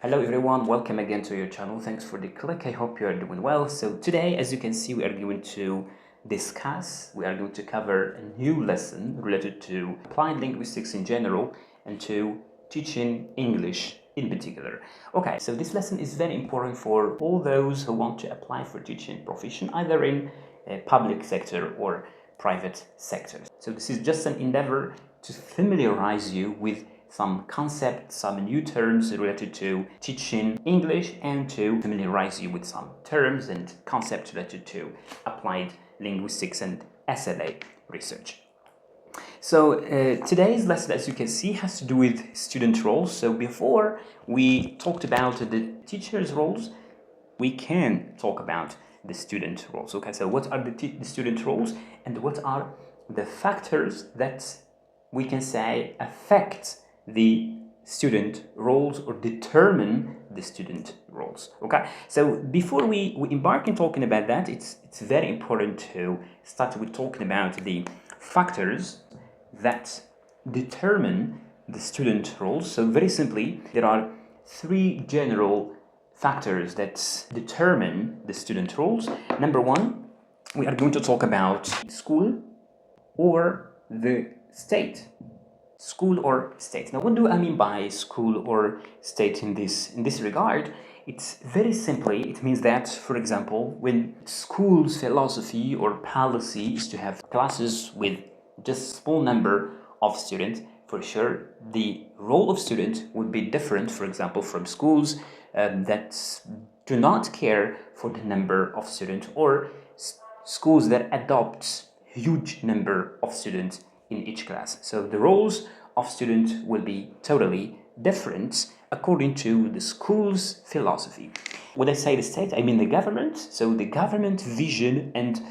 Hello everyone, welcome again to your channel. Thanks for the click. I hope you are doing well. So today, as you can see, we are going to cover a new lesson related to applied linguistics in general and to teaching English in particular. Okay, so this lesson is very important for all those who want to apply for teaching profession, either in a public sector or private sector. So this is just an endeavor to familiarize you with some concepts, some new terms related to teaching English, and to familiarize you with some terms and concepts related to applied linguistics and SLA research. So today's lesson, as you can see, has to do with student roles. So before we talked about the teacher's roles, we can talk about the student roles. Okay, so what are the student roles, and what are the factors that we can say affect the student roles or determine the student roles? Okay, so before we embark in talking about that, it's very important to start with talking about the factors that determine the student roles. So very simply, there are three general factors that determine the student roles. Number one, we are going to talk about school or the state. School or state. Now, what do I mean by school or state in this regard? It's very simply, it means that, for example, when school's philosophy or policy is to have classes with just a small number of students, for sure, the role of student would be different, for example, from schools that do not care for the number of students, or schools that adopt huge number of students in each class. So the roles of students will be totally different according to the school's philosophy. When I say the state, I mean the government. So the government vision and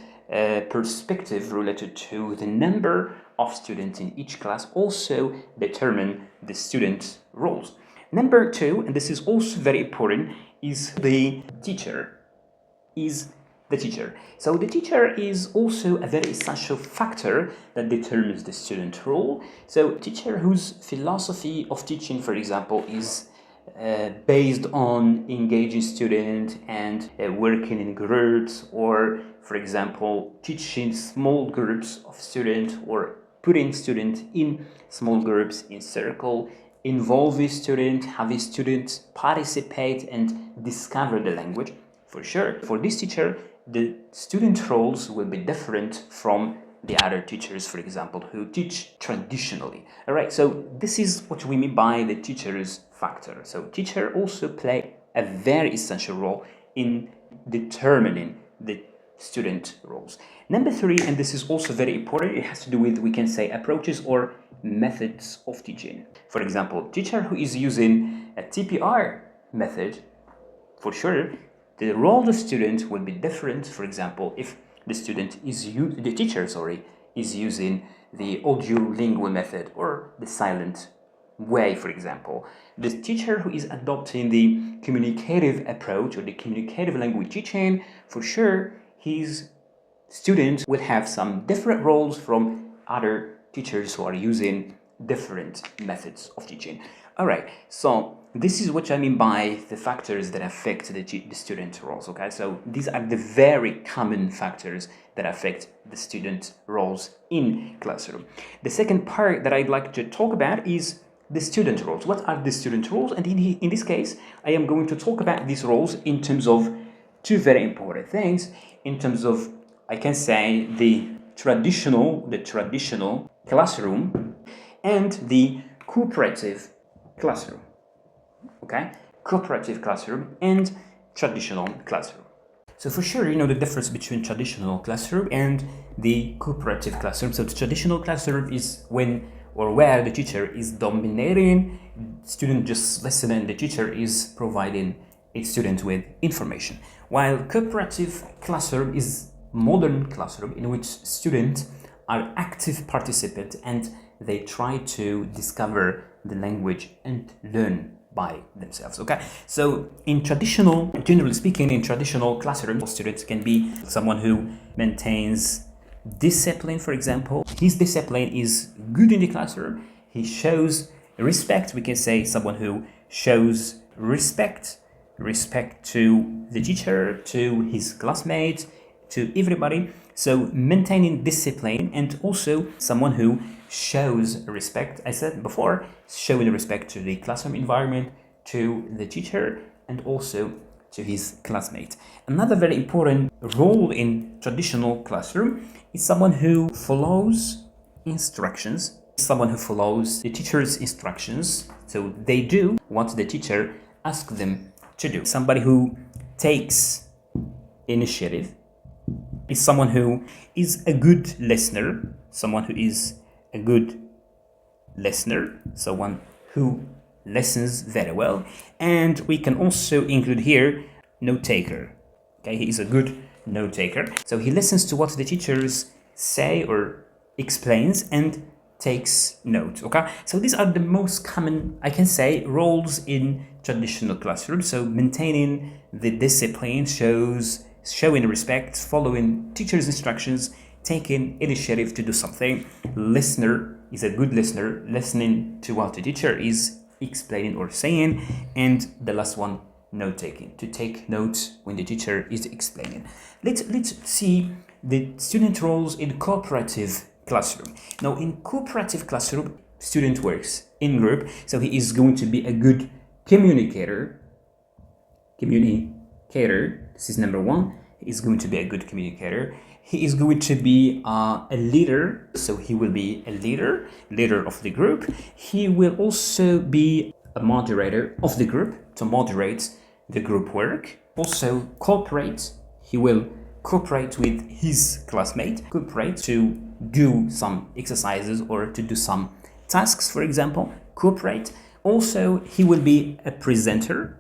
perspective related to the number of students in each class also determine the student roles. Number two, and this is also very important, is the teacher. So the teacher is also a very essential factor that determines the student role. So teacher whose philosophy of teaching, for example, is based on engaging students and working in groups, or, for example, teaching small groups of students, or putting students in small groups in circle, involving students, having students participate and discover the language. For sure, for this teacher, the student roles will be different from the other teachers, for example, who teach traditionally. All right, so this is what we mean by the teacher's factor. So teacher also play a very essential role in determining the student roles. Number three, and this is also very important, it has to do with, we can say, approaches or methods of teaching. For example, teacher who is using a TPR method, for sure, the role of the student will be different. For example, if the teacher is using the audio-lingual method or the silent way, for example. The teacher who is adopting the communicative approach or the communicative language teaching, for sure, his students will have some different roles from other teachers who are using different methods of teaching. All right, so this is what I mean by the factors that affect the student roles. Okay, so these are the very common factors that affect the student roles in classroom. The second part that I'd like to talk about is the student roles. What are the student roles? And in this case, I am going to talk about these roles in terms of two very important things. In terms of, I can say, the traditional classroom and the cooperative classroom. Okay, cooperative classroom and traditional classroom. So for sure, you know the difference between traditional classroom and the cooperative classroom. So the traditional classroom is when or where the teacher is dominating, student just listen, and the teacher is providing a student with information. While cooperative classroom is modern classroom in which students are active participants and they try to discover the language and learn by themselves. Okay, so generally speaking, in traditional classroom, students can be someone who maintains discipline. For example, his discipline is good in the classroom. He shows respect. We can say someone who shows respect to the teacher, to his classmates, to everybody. So maintaining discipline, and also someone who shows respect, I said before, showing respect to the classroom environment, to the teacher, and also to his classmates. Another very important role in traditional classroom is someone who follows instructions, someone who follows the teacher's instructions. So they do what the teacher asks them to do. Somebody who takes initiative is someone who is a good listener, someone who listens very well. And we can also include here note taker. Okay, he is a good note taker. So he listens to what the teachers say or explains and takes notes. Okay, so these are the most common, I can say, roles in traditional classroom. So maintaining the discipline, showing respect, following teacher's instructions, taking initiative to do something. Listener is a good listener, listening to what the teacher is explaining or saying. And the last one, note taking, to take notes when the teacher is explaining. Let's see the student roles in cooperative classroom. Now, in cooperative classroom, student works in group, so he is going to be a good communicator. This is number one. He is going to be a good communicator. He is going to be a leader, so he will be a leader of the group. He will also be a moderator of the group, to moderate the group work. Also cooperate. He will cooperate with his classmate, cooperate to do some exercises or to do some tasks, for example, cooperate. Also, he will be a presenter,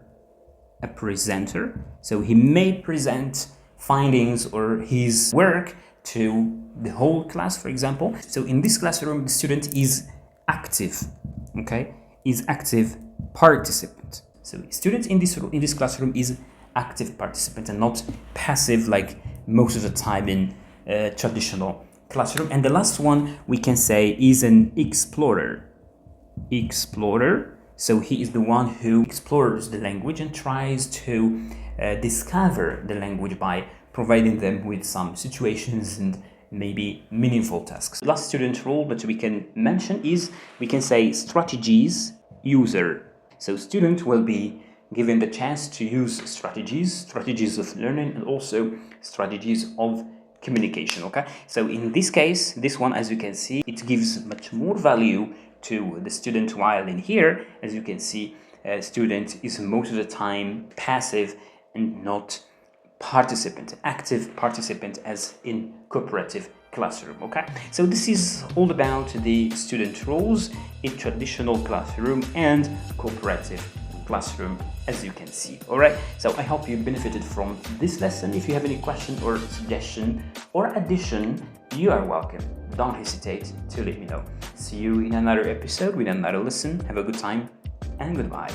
so he may present findings or his work to the whole class, for example. So in this classroom, the student is active, okay, is active participant. So student in this classroom is active participant and not passive like most of the time in traditional classroom. And the last one we can say is an explorer. So he is the one who explores the language and tries to discover the language by providing them with some situations and maybe meaningful tasks. The last student role that we can mention is, we can say, strategies user. So student will be given the chance to use strategies of learning and also strategies of communication. Okay, so in this case, this one, as you can see, it gives much more value to the student, while in here, as you can see, student is most of the time passive and not participant, active participant, as in cooperative classroom. Okay, so this is all about the student roles in traditional classroom and cooperative classroom, as you can see. All right, so I hope you benefited from this lesson. If you have any question or suggestion or addition, you are welcome. Don't hesitate to let me know. See you in another episode with another lesson. Have a good time and goodbye.